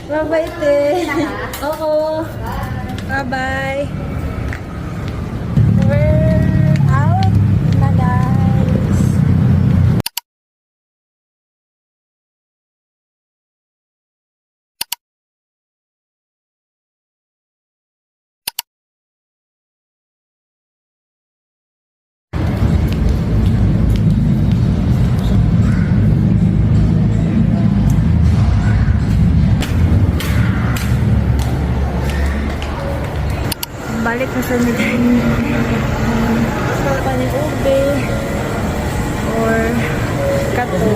Bye-bye, te. Oo. Bye-bye. We're out na, guys. Balik na sa nila. Sa kanyang ube or kato.